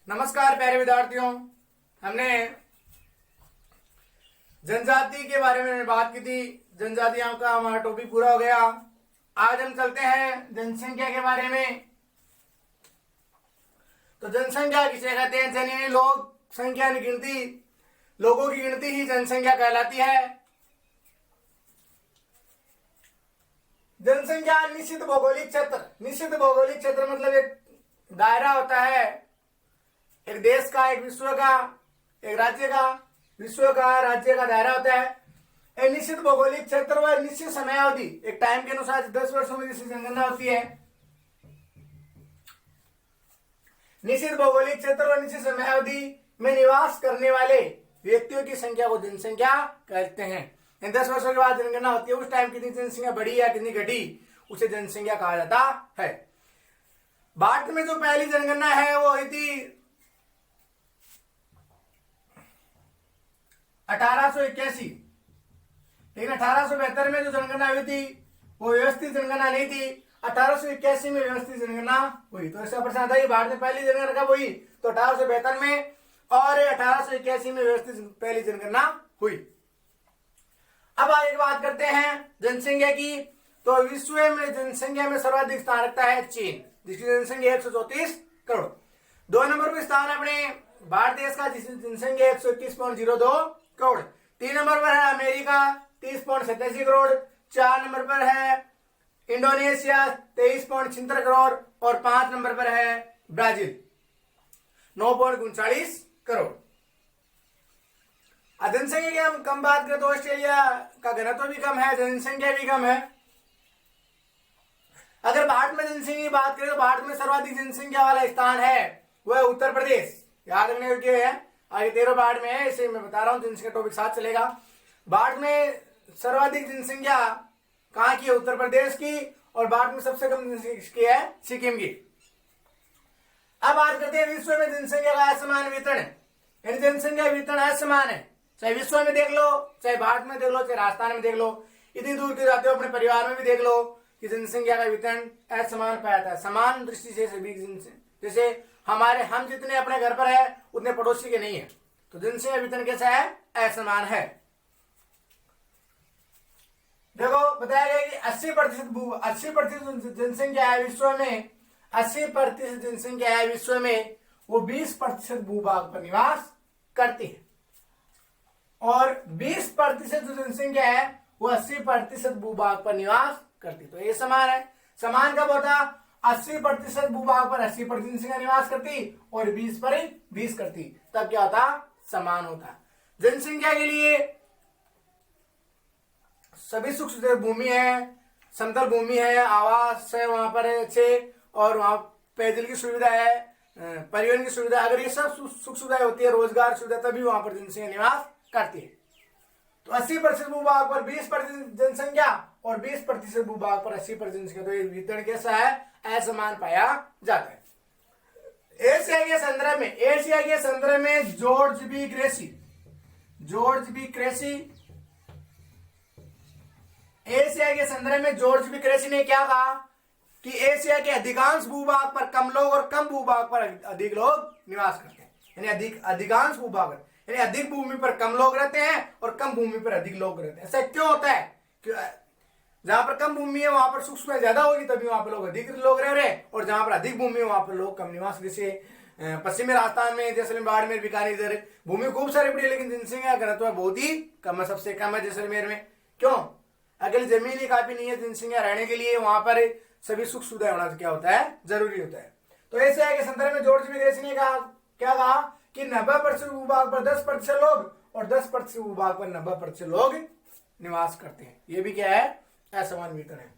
नमस्कार प्यारे विद्यार्थियों। हमने जनजाति के बारे में बात की थी। जनजातियों का हमारा टॉपिक पूरा हो गया। आज हम चलते हैं जनसंख्या के बारे में। तो जनसंख्या किसे कहते हैं? यानी लोग संख्या गिनती, लोगों की गिनती ही जनसंख्या कहलाती है। जनसंख्या निश्चित भौगोलिक क्षेत्र, निश्चित भौगोलिक क्षेत्र मतलब एक दायरा होता है, एक देश का, एक विश्व का, एक राज्य का, विश्व का, राज्य का दायरा होता है। एक निश्चित भौगोलिक क्षेत्र व निश्चित समयावधि, एक टाइम के अनुसार 10 वर्षों में जिसकी जनगणना होती है। निश्चित भौगोलिक क्षेत्र व निश्चित समयावधि में निवास करने वाले व्यक्तियों की संख्या को जनसंख्या कहते हैं। 10 वर्षों के बाद जनगणना होती है, उस टाइम कितनी जनसंख्या बढ़ी या कितनी घटी, उसे जनसंख्या कहा जाता है। भारत में जो पहली जनगणना है वो हुई थी 1881, लेकिन 1872 में जो जनगणना हुई थी वो व्यवस्थित जनगणना नहीं थी। 1881 में व्यवस्थित जनगणना हुई। तो इसका प्रश्न आता है कि भारत में पहली जनगणना कब हुई? तो 1872 में, और 1881 में व्यवस्थित पहली जनगणना हुई। अब आगे बात करते हैं जनसंख्या की। तो विश्व में जनसंख्या में सर्वाधिक स्थान रखता है चीन, जिसकी जनसंख्या 134 करोड़। 2 नंबर पर स्थान अपने भारत देश का, जिसकी जनसंख्या 121.02 करोड़। 3 नंबर पर है अमेरिका 30.87 करोड़। 4 नंबर पर है इंडोनेशिया 23.76 करोड़ और 5 नंबर पर है ब्राजील 9.39 करोड़। जनसंख्या की हम कम बात करें तो ऑस्ट्रेलिया का घनत्व भी कम है, जनसंख्या भी कम है। अगर भारत में जनसंख्या की बात करें तो भारत में सर्वाधिक जनसंख्या वाला स्थान है वह उत्तर प्रदेश। याद रखने योग्य है, आगे 13 भारत में है, इसे मैं बता रहा हूं, जनसंख्या टॉपिक साथ चलेगा। भारत में सर्वाधिक जनसंख्या कहां की है? उत्तर प्रदेश की। और भारत में सबसे कम जनसंख्या है सिक्किम की। अब बात करते हैं विश्व में जनसंख्या का असमान वितरण, यानी जनसंख्या वितरण असमान है। चाहे विश्व में देख लो, चाहे भारत में देख लो, चाहे राजस्थान में देख लो, इतनी दूर के जाते हो अपने परिवार में भी देख लो कि जनसंख्या का वितरण असमान पाया जाता है। समान दृष्टि से सभी जैसे हम जितने अपने घर पर है उतने पड़ोसी के नहीं है। तो जनसंख्या वितरण कैसा है? असमान है। देखो बताया गया कि 80% जनसंख्या है विश्व में, 80% जनसंख्या है विश्व में, वो 20% भूभाग पर निवास करती है। और 20% जो जनसंख्या है वो 80% भूभाग पर निवास करती है। तो ये समान है। समान कब होता? 80% भूभाग पर 80% जनसंख्या निवास करती और 20 पर 20 करती, तब क्या होता? समान होता। जनसंख्या के लिए सभी सुख सुविधा, भूमि है, समतल भूमि है, आवास है वहां पर है अच्छे, और वहां पेयजल की सुविधा है, परिवहन की सुविधा, अगर ये सब सुख सुविधाएं होती है, रोजगार सुविधा, तभी वहां पर जनसंख्या निवास करती है। तो 80% भूभाग पर 20% जनसंख्या और 20% भूभाग पर 80% जनसंख्या, तो ये वितरण कैसा है? असमान पाया जाता है। एशिया के संदर्भ में जॉर्ज बी क्रेसी एशिया के संदर्भ में जॉर्ज बी क्रेसी ने क्या कहा कि एशिया के अधिकांश भूभाग पर कम लोग और कम भूभाग पर अधिक लोग निवास करते हैं। यानी अधिकांश भूभाग, यानी अधिक भूमि पर कम लोग रहते हैं और कम भूमि पर अधिक लोग रहते हैं। ऐसा क्यों होता है? कि जहां पर कम भूमि है वहां पर सुख सुविधा ज्यादा होगी, तभी वहां पर लोग अधिक लोग रह रहे हैं, और जहां पर अधिक भूमि है वहां पर लोग कम निवास। जैसे पश्चिमी राजस्थान में, जैसलमेर, बाड़मेर, बीकानेर, इधर भूमि खूब सारी बड़ी है, लेकिन जनसंख्या घनत्व बहुत ही कम है, सबसे कम है जैसलमेर में। क्यों? अकेली जमीन ही काफी नहीं है जनसंख्या रहने के लिए, वहां पर सभी सुख सुविधा होना क्या होता है? जरूरी होता है। तो एशिया के संदर्भ में जॉर्ज बी क्रेसी ने क्या कहा कि 90% भूभाग पर 10% लोग और 10% भूभाग पर 90% लोग निवास करते हैं। ये भी क्या है? असमान वितरण है।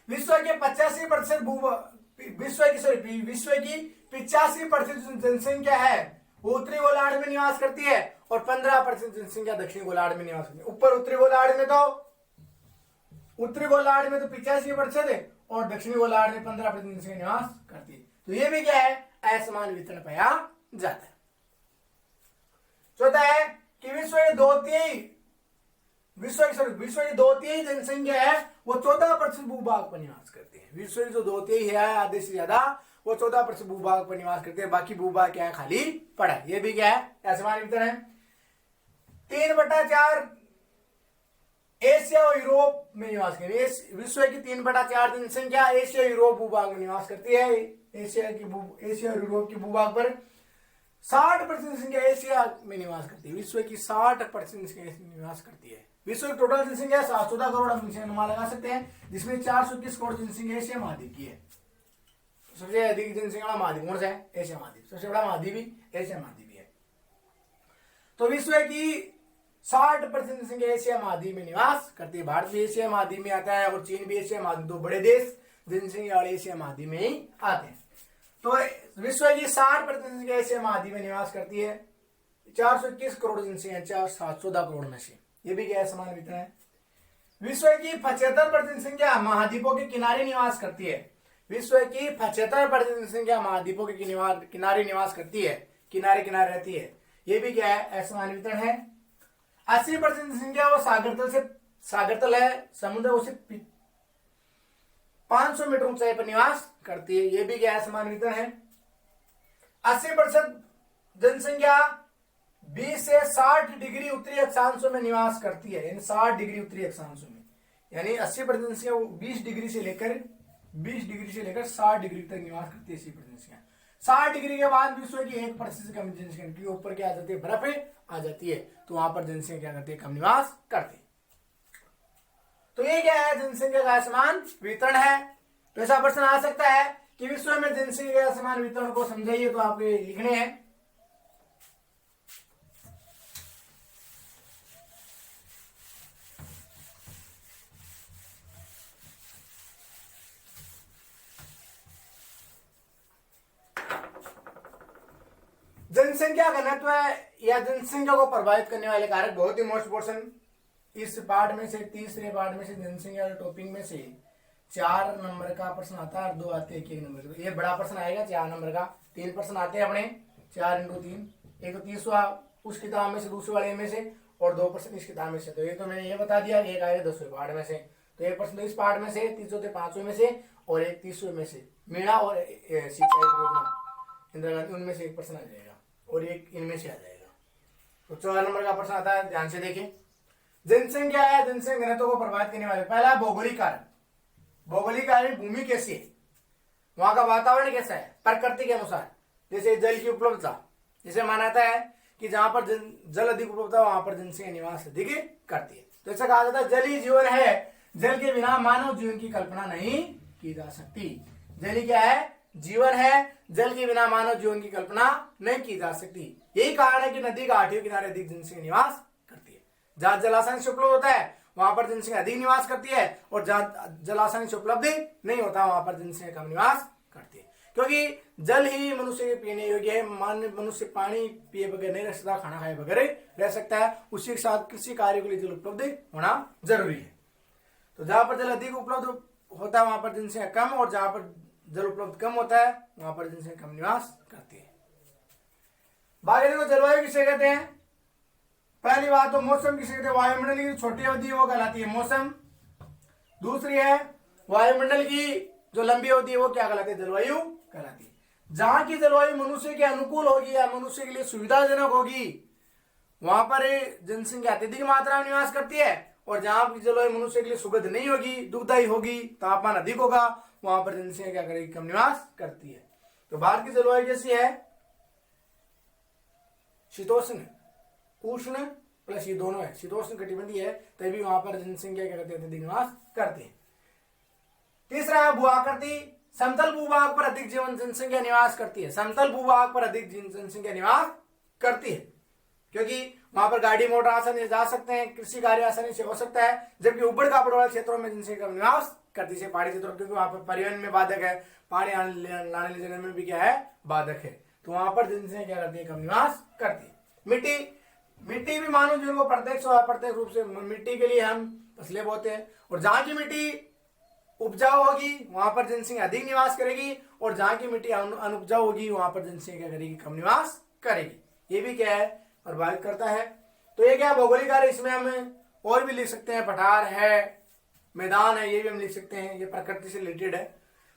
विश्व की 85% जनसंख्या है वो उत्तरी गोलार्ध में निवास करती है और 15% जनसंख्या दक्षिणी गोलार्ध में निवास करती है। ऊपर उत्तरी गोलार्ध में तो 85% है और दक्षिणी गोलार्ध में 15% जनसंख्या निवास करती है। तो ये भी क्या है? असमान वितरण पाया जाता है। चौथा है कि विश्व की 2/3 जनसंख्या है वो 14% भूभाग पर निवास करती है। विश्व की जो 2/3 है, आधे से ज्यादा, वो 14% भूभाग पर निवास करते हैं, बाकी भूभाग क्या है, खाली पड़ा है। ये भी क्या है, असमान वितरण है। 3/4 एशिया और यूरोप में निवास करती है। विश्व की 3/4 जनसंख्या एशिया यूरोप भूभाग में निवास करती है। एशिया और यूरोप की भूभाग पर 60% जनसंख्या एशिया में निवास करती है। विश्व की 60% जनसंख्या निवास करती है। विश्व की टोटल जनसंख्या 714 करोड़ हम अनुमान लगा सकते हैं, जिसमें 421 करोड़ जनसंख्या एशिया महाद्वीप की है। सबसे अधिक जनसंख्या वाला महाद्वीप कौन सा है, एशिया महाद्वीप। सबसे बड़ा महाद्वीप भी एशिया महाद्वीप है। तो विश्व की 60% जनसंख्या एशिया महाद्वीप में निवास करती है। भारत भी एशिया महाद्वीप में आता है और चीन भी एशिया महाद्वीप, दो बड़े देश जनसंख्या वाले एशिया महाद्वीप में ही आते हैं। तो विश्व की 60% जनसंख्या एशिया महाद्वीप में निवास करती है। 421 करोड़ जनसंख्या 714 करोड़ में से, ये भी क्या है, समान वितरण है। विश्व की 75% जनसंख्या महाद्वीपों के किनारे निवास करती है। विश्व की 75% जनसंख्या महाद्वीपों के किनारे निवास करती है, किनारे किनारे रहती है। ये भी क्या है, असमान वितरण है। 80% जनसंख्या वो सागरतल है, समुद्र उसे 500 मीटर ऊंचाई पर निवास करती है। ये भी क्या है, समान वितरण है। 80% जनसंख्या 20 से 60 डिग्री उत्तरी अक्षांशों में निवास करती है, यानी 60 डिग्री उत्तरी अक्षांशों में, यानी 80% जनसंख्या 20 डिग्री से लेकर 60 डिग्री तक निवास करती है। 80% जनसंख्या 60 डिग्री के बाद विश्व की 1% से कम जनसंख्या के ऊपर क्या आ जाती है, बर्फ आ जाती है, तो वहां पर जनसंख्या क्या करती है, कम निवास करती है। तो ये क्या है, जनसंख्या का असमान वितरण है। तो ऐसा प्रश्न आ सकता है कि विश्व में जनसंख्या के असमान वितरण को समझाइए, तो आपको लिखने हैं। जनसंख्या घनत्व या जनसंख्या को प्रभावित करने वाले कारक, बहुत ही मोस्ट पोर्शन इस पार्ट में से, तीसरे पार्ट में से, जनसंख्या टॉपिक में से 4 नंबर का प्रश्न आता है और 2 आते हैं 1 नंबर का। ये बड़ा प्रश्न आएगा 4 नंबर का। 3 प्रश्न आते हैं अपने 4 × 3, एक तो 30वां उस किताब में से, दूसरे वाले में से, और 2 प्रश्न इस किताब में से। तो ये तो मैंने ये बता दिया, एक आएगा 10वें पार्ट में से। तो एक प्रश्न इस पार्ट में से, 30 होते 5वें में से, और एक 30वें में से। मीणा और सिंचाई योजना इंदिरा गांधी, उनमें से एक प्रश्न आ जाएगा और एक इनमें से आ जाएगा। तो 4 नंबर का प्रश्न आता है, ध्यान से देखें। जनसंख्या है, जनसंख्या घनत्व को प्रभावित करने वाले, पहला भौगोलिक कारक। भौगोलिक कारक, भूमि कैसी है, वहां का वातावरण कैसा है, प्रकृति के अनुसार। जैसे जल की उपलब्धता, जिसे माना जाता है कि जहां पर जल अधिक उपलब्ध है वहां पर जनसंख्या निवास अधिक करती है। तो ऐसा कहा जाता है जल ही जीवन है, जल के बिना मानव जीवन की कल्पना नहीं की जा सकती। जल ही क्या है, जीवन है, जल के बिना मानव जीवन की कल्पना नहीं की जा सकती। यही कारण है कि नदी घाटियों किनारे अधिक जनसंख्या निवास करती है। जहां जल आसानी से उपलब्ध होता है वहां पर जनसंख्या अधिक निवास करती है, और जहां जल आसानी से उपलब्ध नहीं होता वहां पर जनसंख्या कम निवास करती है। क्योंकि जल ही मनुष्य के पीने योग्य है। मनुष्य पानी पिए बगैर नहीं रह सकता, खाना खाए बगैर रह सकता है। उसी के साथ कृषि कार्यों के लिए जल उपलब्ध होना जरूरी है। तो जहां पर जल अधिक उपलब्ध होता है वहां पर जनसंख्या कम, और जहां पर जल उपलब्ध कम होता है वहां पर जनसंख्या कम निवास करती है। बाकी देखो, जलवायु किसे कहते हैं। पहली बात तो मौसम किसे कहते हैं, वायुमंडल की छोटी अवधि वो कहलाती है मौसम। दूसरी है वायुमंडल की जो लंबी अवधि है वो क्या कहलाती है, जलवायु कहलाती है। जहां की जलवायु मनुष्य के अनुकूल होगी या मनुष्य के लिए सुविधाजनक होगी वहां पर जनसंख्या अत्यधिक मात्रा में निवास करती है, और जहां की जलवायु मनुष्य के लिए सुखद नहीं होगी, दुखदायी होगी, तापमान अधिक होगा, वहां पर जनसंख्या क्या करेगी, कम निवास करती है। तो भारत की जलवायु जैसी है, शीतोष्ण उष्ण प्लस ये दोनों है, शीतोष्ण कटिबंधीय है, तभी वहां पर जनसंख्या क्या करती है, अधिक निवास करती है। तीसरा है भू आकृति। समतल भूभाग पर अधिक जीवन जनसंख्या निवास करती है। समतल भूभाग पर अधिक जनसंख्या निवास करती है क्योंकि वहां पर गाड़ी मोटर आसानी से जा सकते हैं, कृषि कार्य आसानी से हो सकता है। जबकि उबड़ खाबड़ वाले क्षेत्रों में जनसंख्या निवास करती है, पहाड़ी क्षेत्रों, क्योंकि वहां पर परिवहन में बाधक है, पानी लाने ले जाने में भी क्या है, बाधक है, तो वहां पर जनसंख्या क्या करती है, कम निवास करती है। मिट्टी भी मानव जीवन को प्रत्यक्ष और अप्रत्यक्ष रूप से, मिट्टी के लिए हम फसलें बोते हैं, और जहां की मिट्टी उपजाऊ होगी वहां पर जनसंख्या अधिक निवास करेगी, और जहां की मिट्टी अनुपजाऊ होगी वहां पर जनसंख्या करेगी, कम निवास करेगी। ये भी क्या है, प्रभावित करता है। तो ये क्या भौगोलिक कार्य, इसमें हम और भी लिख सकते हैं, पठार है, मैदान है, ये भी हम लिख सकते हैं, ये प्रकृति से रिलेटेड है।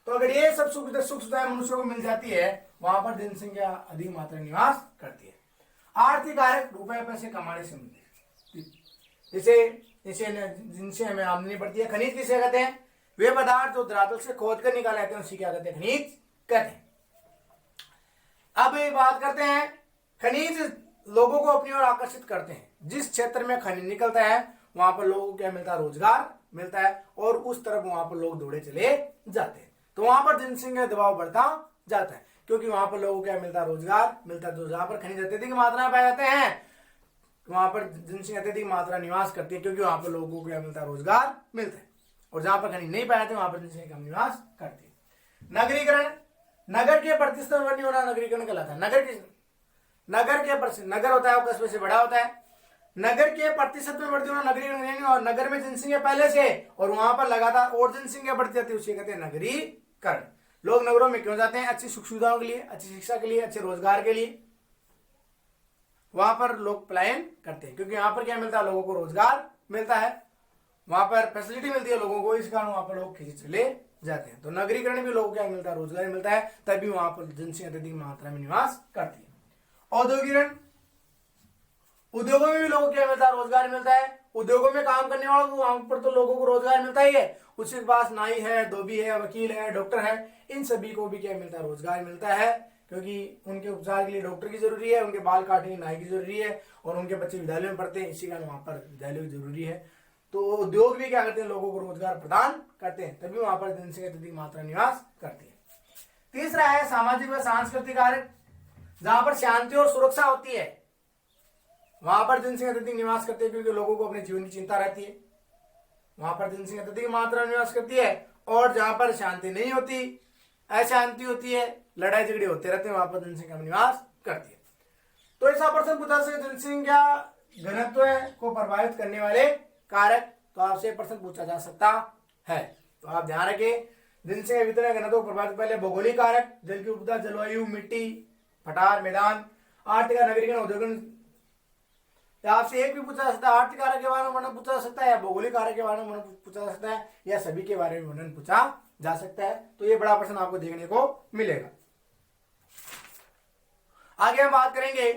तो अगर ये सब सुख सुविधाएं मनुष्य को मिल जाती है, वहां पर जनसंख्या अधिक मात्रा में निवास करती है। आर्थिक कारक रुपए पैसे कमाने से मिलते हैं, जिनसे हमें आमदनी बढ़ती है। खनिज किसे कहते हैं? वे पदार्थ जो धरातल से खोद कर निकाले जाते हैं उसी क्या कहते हैं? खनिज कहते हैं। अब ये बात करते हैं, खनिज लोगों को अपनी ओर आकर्षित करते हैं। जिस क्षेत्र में खनिज निकलता है वहां पर लोगों को क्या मिलता है? रोजगार मिलता है, और उस तरफ वहां पर लोग दौड़े चले जाते हैं। तो वहां पर जनसंख्या दबाव बढ़ता जाता है, क्योंकि वहां पर लोगों को क्या मिलता है? रोजगार मिलता है। तो जहां पर खनिज अत्यधिक मात्रा में पाए जाते हैं वहां पर जनसंख्या अत्यधिक मात्रा निवास करती है, क्योंकि वहां पर लोगों को क्या मिलता है? रोजगार मिलता है। और जहां पर खनिज नहीं पाए जाते वहां पर जनसंख्या कम निवास करती है। नगरीकरण, नगर के प्रतिस्पर्धी होना नगरीकरण कहलाता है। नगर होता है वो कस्बे से बड़ा होता है। नगर के प्रतिशत में बढ़ती होना नगरीकरण नहीं, और नगर में जनसंख्या पहले से और वहां पर लगातार और जनसंख्या बढ़ती जाती है, उसे कहते हैं नगरीकरण। लोग नगरों में क्यों जाते हैं? अच्छी सुख सुविधाओं के लिए, अच्छी शिक्षा के लिए, अच्छे रोजगार के लिए वहां पर लोग पलायन करते हैं, क्योंकि वहां पर क्या मिलता है? लोगों को रोजगार मिलता है, वहां पर फैसिलिटी मिलती है लोगों को, इस कारण वहां पर लोग खींच चले जाते हैं। तो नगरीकरण भी लोगों को क्या मिलता है? रोजगार मिलता है, तभी वहां पर जनसंख्या अधिक मात्रा में निवास करती है। औद्योगिकरण, उद्योगों में भी लोगों को क्या मिलता है? रोजगार मिलता है। उद्योगों में काम करने वालों को वहां पर तो लोगों को रोजगार मिलता ही है, उसके पास नाई है, धोबी है, वकील है, डॉक्टर है, इन सभी को भी क्या मिलता है? रोजगार मिलता है, क्योंकि उनके उपचार के लिए डॉक्टर की जरूरी है, उनके बाल काटने की नाई की जरूरी है, और उनके बच्चे विद्यालय में पढ़ते हैं, इसी कारण वहां पर विद्यालय की जरूरी है। तो उद्योग भी क्या करते हैं? लोगों को रोजगार प्रदान करते हैं, तभी वहां पर जनसंख्या अधिक मात्रा निवास करती है। तीसरा है सामाजिक व सांस्कृतिक कारक, जहां पर शांति और सुरक्षा होती है वहां पर जनसंख्या अधिक निवास करती है, क्योंकि लोगों को अपने जीवन की चिंता रहती है, वहां पर जनसंख्या अधिक मात्रा में निवास करती है। और जहां पर शांति नहीं होती, अशांति होती है, लड़ाई झगड़े होते रहते हैं, वहां पर जनसंख्या में निवास करती है। तो ऐसा प्रश्न पूछा सके जनसंख्या घनत्व को प्रभावित करने वाले कारक, तो आपसे प्रश्न पूछा जा सकता है। तो आप ध्यान रखें, जनसंख्या वितरण घनत्व को प्रभावित पहले भौगोलिक कारक, जल की उपलब्धता, जलवायु, मिट्टी, पठार, मैदान, आर्थिक नगरीकरण, औद्योगिक। आपसे एक भी पूछा जा सकता है, आर्थिक कारक के बारे में वर्णन पूछा जा सकता है, या भौगोलिक कारक के बारे में वर्णन पूछा जा सकता है, या सभी के बारे में वर्णन पूछा जा सकता है। तो ये बड़ा प्रश्न आपको देखने को मिलेगा। आगे हम बात करेंगे